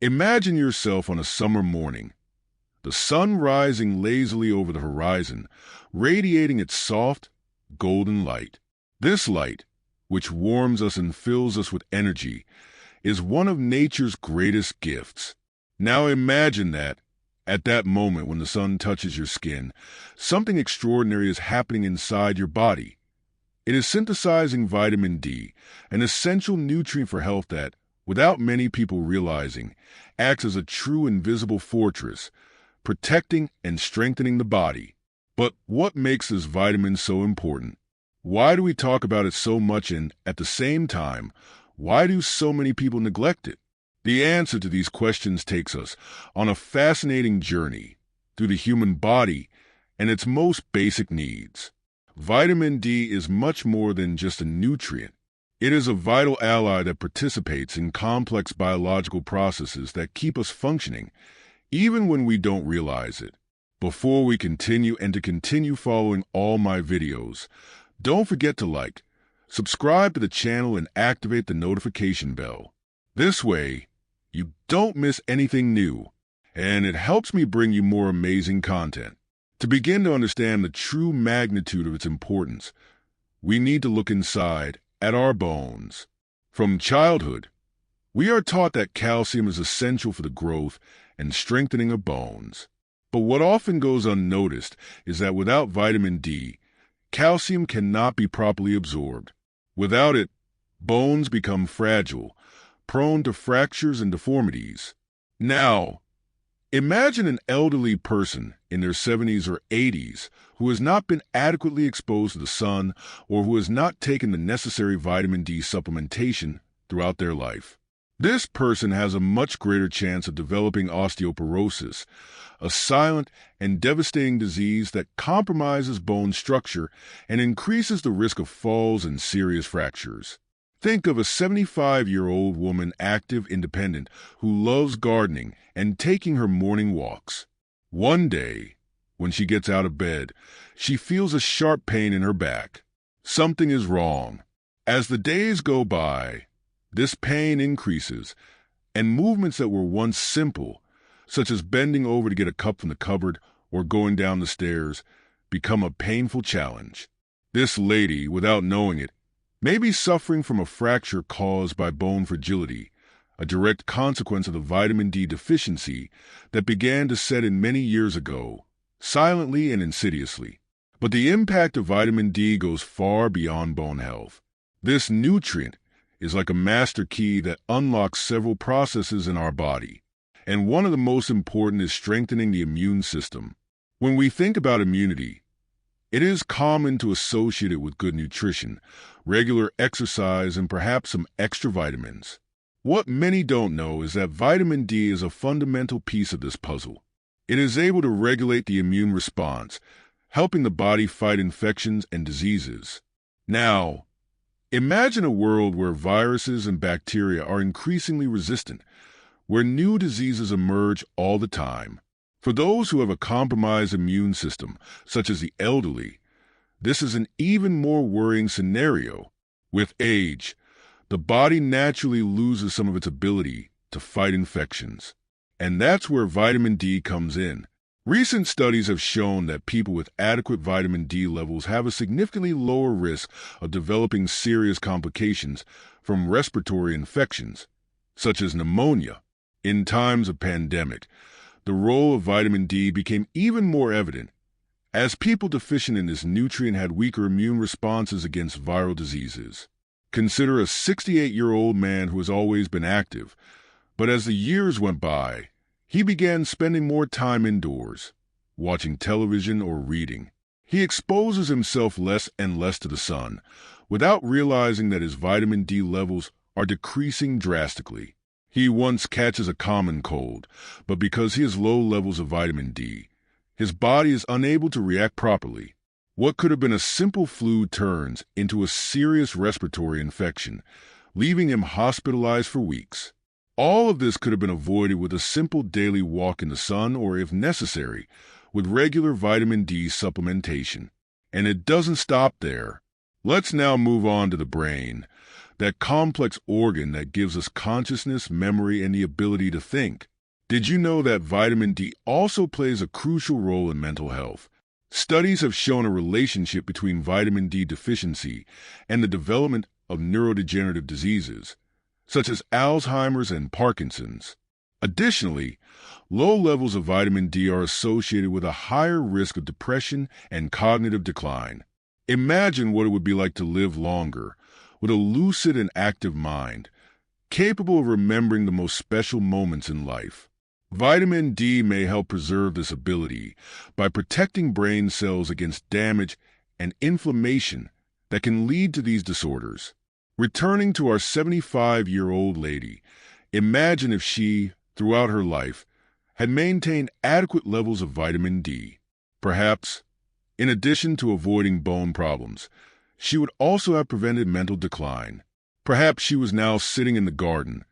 Imagine yourself on a summer morning, the sun rising lazily over the horizon, radiating its soft, golden light. This light, which warms us and fills us with energy, is one of nature's greatest gifts. Now imagine that, at that moment when the sun touches your skin, something extraordinary is happening inside your body. It is synthesizing vitamin D, an essential nutrient for health that, without many people realizing, acts as a true invisible fortress, protecting and strengthening the body. But what makes this vitamin so important? Why do we talk about it so much, and, at the same time, why do so many people neglect it? The answer to these questions takes us on a fascinating journey through the human body and its most basic needs. Vitamin D is much more than just a nutrient. It is a vital ally that participates in complex biological processes that keep us functioning, even when we don't realize it. Before we continue and to continue following all my videos, don't forget to like, subscribe to the channel and activate the notification bell. This way, you don't miss anything new, and it helps me bring you more amazing content. To begin to understand the true magnitude of its importance, we need to look inside at our bones. From childhood, we are taught that calcium is essential for the growth and strengthening of bones. But what often goes unnoticed is that without vitamin D, calcium cannot be properly absorbed. Without it, bones become fragile, prone to fractures and deformities. Now, imagine an elderly person in their 70s or 80s who has not been adequately exposed to the sun or who has not taken the necessary vitamin D supplementation throughout their life. This person has a much greater chance of developing osteoporosis, a silent and devastating disease that compromises bone structure and increases the risk of falls and serious fractures. Think of a 75-year-old woman, active, independent, who loves gardening and taking her morning walks. One day, when she gets out of bed, she feels a sharp pain in her back. Something is wrong. As the days go by, this pain increases, and movements that were once simple, such as bending over to get a cup from the cupboard or going down the stairs, become a painful challenge. This lady, without knowing it, may be suffering from a fracture caused by bone fragility, a direct consequence of the vitamin D deficiency that began to set in many years ago, silently and insidiously. But the impact of vitamin D goes far beyond bone health. This nutrient is like a master key that unlocks several processes in our body, and one of the most important is strengthening the immune system. When we think about immunity, it is common to associate it with good nutrition, regular exercise, and perhaps some extra vitamins. What many don't know is that vitamin D is a fundamental piece of this puzzle. It is able to regulate the immune response, helping the body fight infections and diseases. Now, imagine a world where viruses and bacteria are increasingly resistant, where new diseases emerge all the time. For those who have a compromised immune system, such as the elderly, this is an even more worrying scenario. With age, the body naturally loses some of its ability to fight infections. And that's where vitamin D comes in. Recent studies have shown that people with adequate vitamin D levels have a significantly lower risk of developing serious complications from respiratory infections, such as pneumonia. In times of pandemic, the role of vitamin D became even more evident, as people deficient in this nutrient had weaker immune responses against viral diseases. Consider a 68-year-old man who has always been active, but as the years went by, he began spending more time indoors, watching television or reading. He exposes himself less and less to the sun, without realizing that his vitamin D levels are decreasing drastically. He once catches a common cold, but because he has low levels of vitamin D, his body is unable to react properly. What could have been a simple flu turns into a serious respiratory infection, leaving him hospitalized for weeks. All of this could have been avoided with a simple daily walk in the sun or, if necessary, with regular vitamin D supplementation. And it doesn't stop there. Let's now move on to the brain. that complex organ that gives us consciousness, memory, and the ability to think. Did you know that vitamin D also plays a crucial role in mental health? Studies have shown a relationship between vitamin D deficiency and the development of neurodegenerative diseases, such as Alzheimer's and Parkinson's. Additionally, low levels of vitamin D are associated with a higher risk of depression and cognitive decline. Imagine what it would be like to live longer, with a lucid and active mind, capable of remembering the most special moments in life. Vitamin D may help preserve this ability by protecting brain cells against damage and inflammation that can lead to these disorders. Returning to our 75-year-old lady, imagine if she, throughout her life, had maintained adequate levels of vitamin D. Perhaps, in addition to avoiding bone problems, she would also have prevented mental decline. Perhaps she was now sitting in the garden,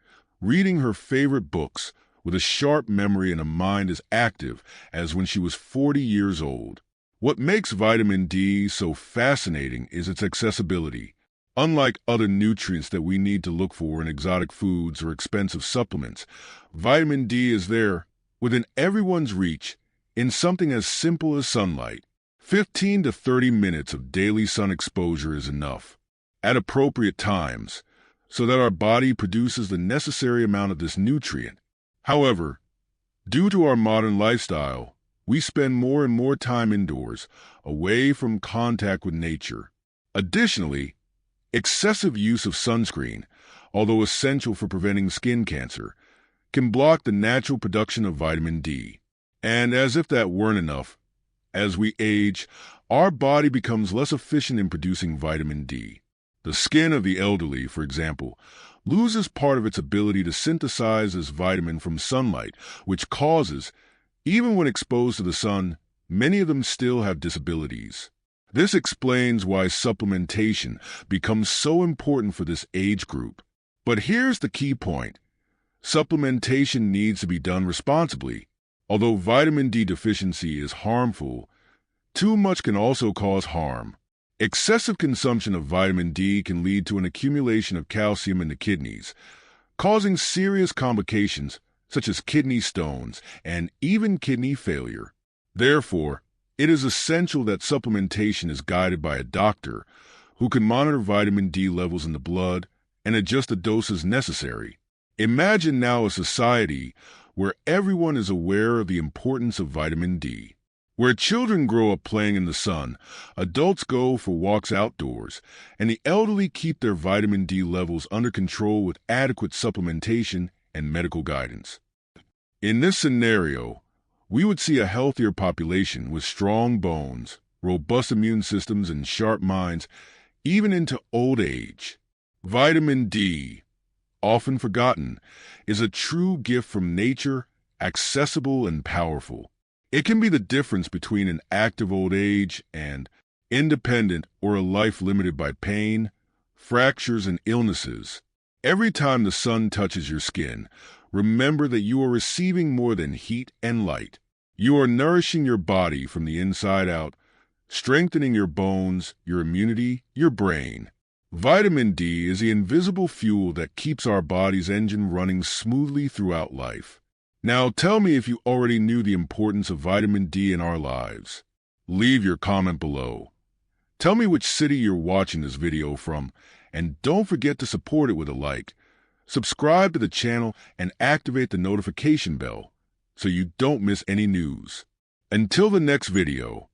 reading her favorite books, with a sharp memory and a mind as active as when she was 40 years old. What makes vitamin D so fascinating is its accessibility. Unlike other nutrients that we need to look for in exotic foods or expensive supplements, vitamin D is there, within everyone's reach, in something as simple as sunlight. 15 to 30 minutes of daily sun exposure is enough, at appropriate times, so that our body produces the necessary amount of this nutrient. However, due to our modern lifestyle, we spend more and more time indoors, away from contact with nature. Additionally, excessive use of sunscreen, although essential for preventing skin cancer, can block the natural production of vitamin D. And as if that weren't enough, as we age, our body becomes less efficient in producing vitamin D. The skin of the elderly, for example, loses part of its ability to synthesize this vitamin from sunlight, which causes, even when exposed to the sun, many of them still have disabilities. This explains why supplementation becomes so important for this age group. But here's the key point. Supplementation needs to be done responsibly. Although vitamin D deficiency is harmful, too much can also cause harm. Excessive consumption of vitamin D can lead to an accumulation of calcium in the kidneys, causing serious complications such as kidney stones and even kidney failure. Therefore, it is essential that supplementation is guided by a doctor who can monitor vitamin D levels in the blood and adjust the doses necessary. Imagine now a society where everyone is aware of the importance of vitamin D. Where children grow up playing in the sun, adults go for walks outdoors, and the elderly keep their vitamin D levels under control with adequate supplementation and medical guidance. In this scenario, we would see a healthier population with strong bones, robust immune systems, and sharp minds, even into old age. Vitamin D, often forgotten, is a true gift from nature, accessible and powerful. It can be the difference between an active old age and independent or a life limited by pain, fractures, and illnesses. Every time the sun touches your skin, remember that you are receiving more than heat and light. You are nourishing your body from the inside out, strengthening your bones, your immunity, your brain. Vitamin D is the invisible fuel that keeps our body's engine running smoothly throughout life. Now tell me if you already knew the importance of vitamin D in our lives. Leave your comment below. Tell me which city you're watching this video from, and don't forget to support it with a like. Subscribe to the channel and activate the notification bell so you don't miss any news. Until the next video,